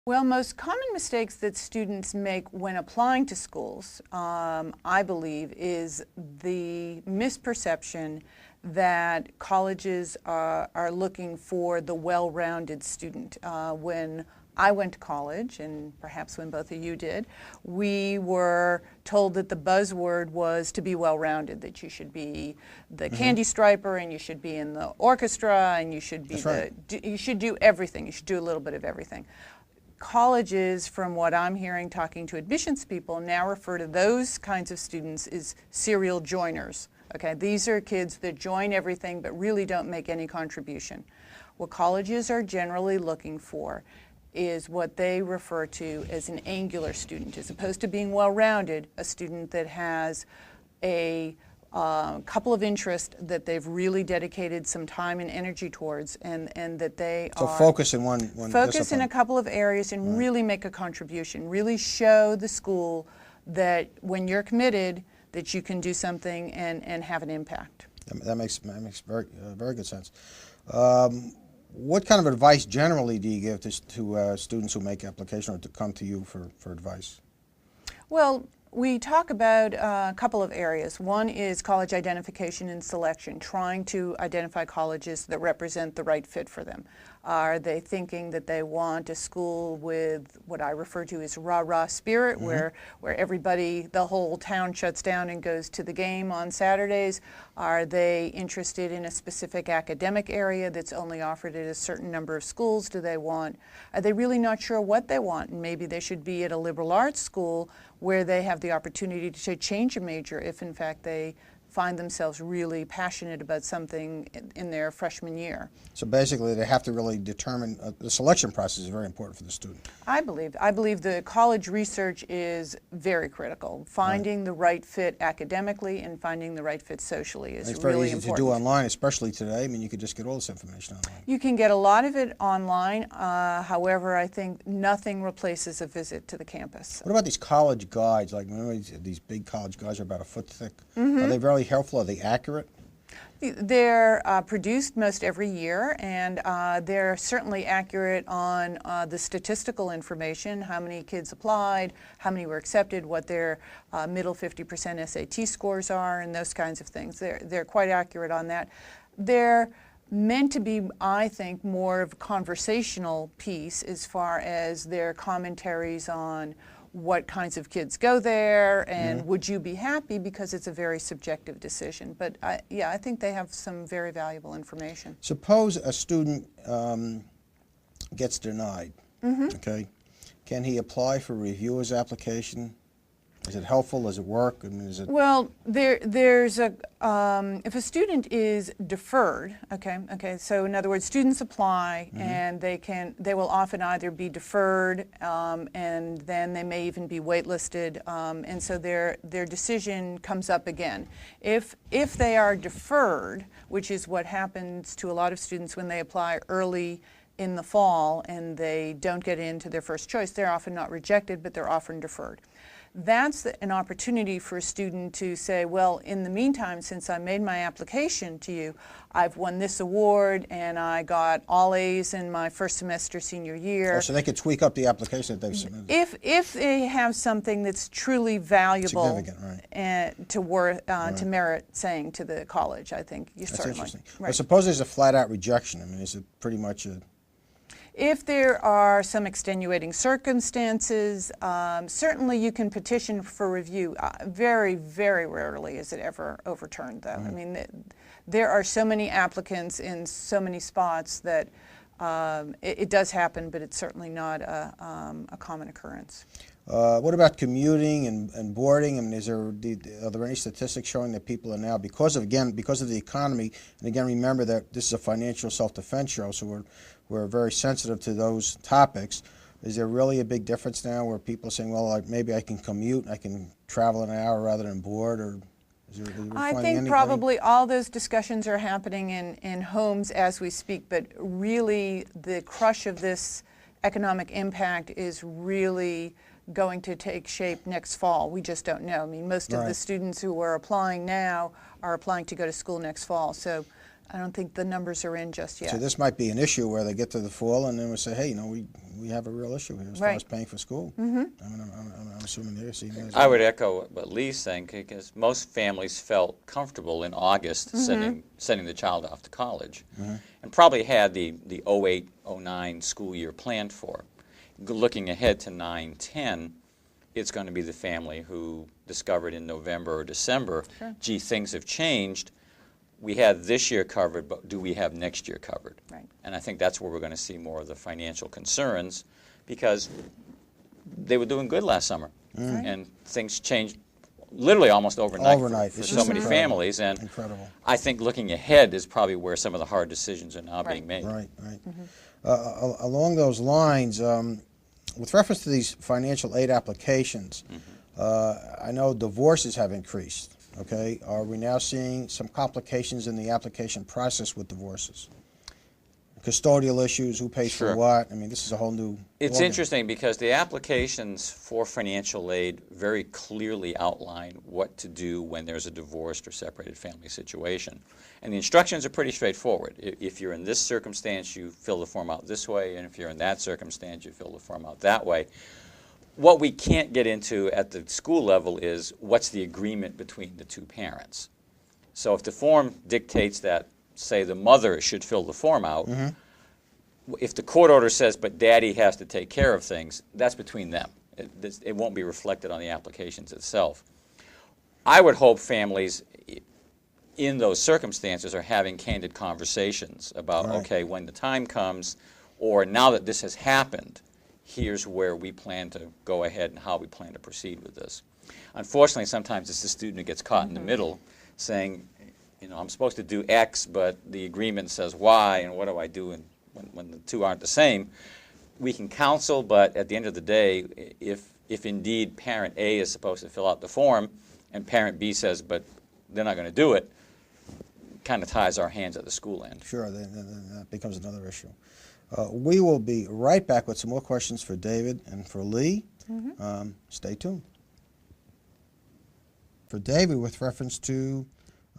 Well, most common mistakes that students make when applying to schools, I believe, is the misperception that colleges are looking for the well-rounded student. When I went to college, and perhaps when both of you did, we were told that the buzzword was to be well-rounded, that you should be the candy striper, and you should be in the orchestra, and you should be you should do everything. You should do a little bit of everything. Colleges, from what I'm hearing talking to admissions people, now refer to those kinds of students as serial joiners. Okay, these are kids that join everything but really don't make any contribution. What colleges are generally looking for is what they refer to as an angular student, as opposed to being well-rounded, a student that has a couple of interests that they've really dedicated some time and energy towards, and that they focus in one focus discipline. in a couple of areas and really make a contribution, really show the school that when you're committed that you can do something and have an impact. That makes very good sense. What kind of advice generally do you give to students who make application or to come to you for advice? Well, we talk about a couple of areas. One is college identification and selection, trying to identify colleges that represent the right fit for them. Are they thinking that they want a school with what I refer to as rah-rah spirit, where everybody, the whole town shuts down and goes to the game on Saturdays? Are they interested in a specific academic area that's only offered at a certain number of schools? Are they really not sure what they want? And maybe they should be at a liberal arts school where they have the opportunity to change a major if in fact they find themselves really passionate about something in their freshman year. So basically they have to really determine, the selection process is very important for the student. I believe the college research is very critical. Finding the right fit academically and finding the right fit socially is really important. It's very easy to do online, especially today. I mean, you could just get all this information online. You can get a lot of it online. However, I think nothing replaces a visit to the campus. What about these college guides? Like, remember these big college guides are about a foot thick. Are they very helpful? Are they accurate? They're produced most every year, and they're certainly accurate on the statistical information, how many kids applied, how many were accepted, what their middle 50% SAT scores are, and those kinds of things. They're quite accurate on that. They're meant to be, I think, more of a conversational piece as far as their commentaries on what kinds of kids go there, and would you be happy, because it's a very subjective decision. But I think they have some very valuable information. Suppose a student gets denied, okay? Can he apply for review his application? Is it helpful? Does it work? I mean, is it... Well, there's a if a student is deferred, okay. So in other words, students apply and they will often either be deferred and then they may even be waitlisted, and so their decision comes up again. If they are deferred, which is what happens to a lot of students when they apply early in the fall and they don't get into their first choice, they're often not rejected, but they're often deferred. That's an opportunity for a student to say, well, in the meantime, since I made my application to you, I've won this award and I got all A's in my first semester senior year. Oh, so they could tweak up the application that they've submitted. If they have something that's truly valuable to merit saying to the college, I think you certainly. That's interesting. Right. But suppose there's a flat-out rejection. I mean, is it pretty much a... If there are some extenuating circumstances, certainly you can petition for review. Very, very rarely is it ever overturned, though. I mean, there are so many applicants in so many spots that it does happen, but it's certainly not a common occurrence. What about commuting and boarding? I mean, are there any statistics showing that people are now, because of the economy, and again, remember that this is a financial self-defense show, so we're very sensitive to those topics. Is there really a big difference now where people are saying, well, maybe I can commute, I can travel an hour rather than board, or I think probably all those discussions are happening in homes as we speak, but really the crush of this economic impact is really going to take shape next fall. We just don't know. I mean, most of the students who are applying now are applying to go to school next fall. So I don't think the numbers are in just yet. So this might be an issue where they get to the fall and then we say, hey, you know, we have a real issue here as far as paying for school. I mean, I'm assuming they're seeing that as well. I would echo what Lee's saying, because most families felt comfortable in August sending the child off to college, and probably had the 08-09 school year planned for. Looking ahead to 9-10, it's going to be the family who discovered in November or December, gee, things have changed. We had this year covered, but do we have next year covered? Right. And I think that's where we're going to see more of the financial concerns, because they were doing good last summer, and things changed literally almost overnight for so many families. And incredible. I think looking ahead is probably where some of the hard decisions are now being made. Right. Along those lines, with reference to these financial aid applications, I know divorces have increased. Okay, are we now seeing some complications in the application process with divorces? Custodial issues, who pays for what? I mean, this is a whole new It's organ. interesting because the applications for financial aid very clearly outline what to do when there's a divorced or separated family situation. And the instructions are pretty straightforward. If you're in this circumstance, you fill the form out this way, and if you're in that circumstance, you fill the form out that way. What we can't get into at the school level is what's the agreement between the two parents. So if the form dictates that, say, the mother should fill the form out, if the court order says, but daddy has to take care of things, that's between them. It won't be reflected on the applications itself. I would hope families in those circumstances are having candid conversations about, okay, when the time comes, or now that this has happened, here's where we plan to go ahead and how we plan to proceed with this. Unfortunately, sometimes it's the student who gets caught in the middle saying, you know, I'm supposed to do X, but the agreement says Y, and what do I do when the two aren't the same? We can counsel, but at the end of the day, if indeed parent A is supposed to fill out the form and parent B says, but they're not going to do it, kind of ties our hands at the school end. Sure, that becomes another issue. We will be right back with some more questions for David and for Lee. Stay tuned. For David, with reference to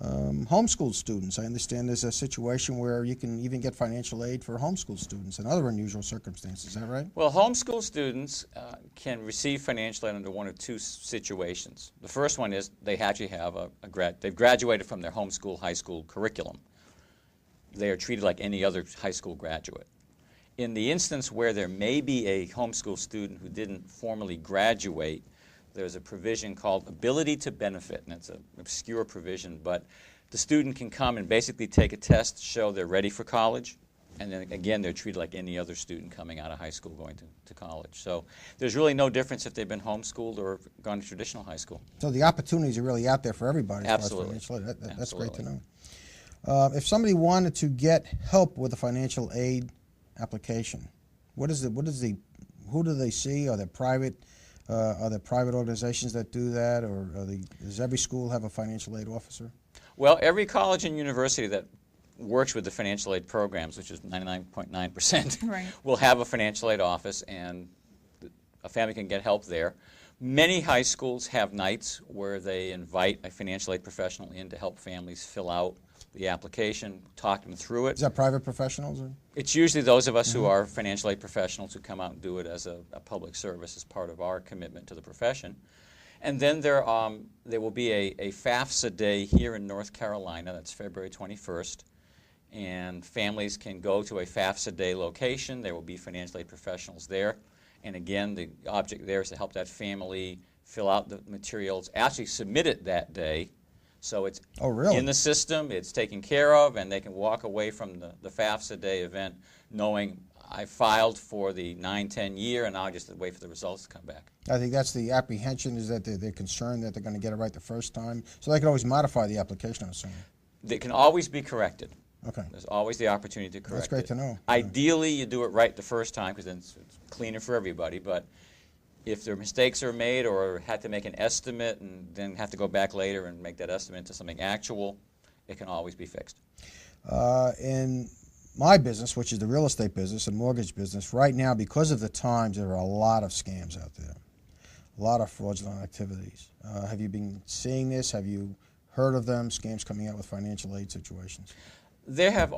homeschooled students, I understand there's a situation where you can even get financial aid for homeschool students and other unusual circumstances. Is that right? Well, homeschool students can receive financial aid under one of two situations. The first one is they actually have they've graduated from their homeschool high school curriculum. They are treated like any other high school graduate. In the instance where there may be a homeschool student who didn't formally graduate, there's a provision called ability to benefit, and it's an obscure provision, but the student can come and basically take a test, show they're ready for college, and then again they're treated like any other student coming out of high school going to college. So there's really no difference if they've been homeschooled or gone to traditional high school. So the opportunities are really out there for everybody. Absolutely. As far as financial aid. That's great to know. If somebody wanted to get help with a financial aid application, who do they see? Are there private organizations that do that, or does every school have a financial aid officer? Well, every college and university that works with the financial aid programs, which is 99.9%, will have a financial aid office, and a family can get help there. Many high schools have nights where they invite a financial aid professional in to help families fill out the application, talk them through it. Is that private professionals? Or? It's usually those of us who are financial aid professionals who come out and do it as a public service as part of our commitment to the profession. And then there will be a FAFSA day here in North Carolina. That's February 21st. And families can go to a FAFSA day location. There will be financial aid professionals there. And again, the object there is to help that family fill out the materials, actually submit it that day. So it's in the system, it's taken care of, and they can walk away from the FAFSA Day event knowing I filed for the 9-10 year, and now I just wait for the results to come back. I think that's the apprehension, is that they're concerned that they're going to get it right the first time. So they can always modify the application, I'm assuming. They can always be corrected. Okay. There's always the opportunity to correct it. That's great to know. Ideally, you do it right the first time, because then it's cleaner for everybody. But if there mistakes are made or had to make an estimate and then have to go back later and make that estimate into something actual, it can always be fixed. In my business, which is the real estate business and mortgage business, right now, because of the times, there are a lot of scams out there, a lot of fraudulent activities. Have you been seeing this? Have you heard of them, scams coming out with financial aid situations? There have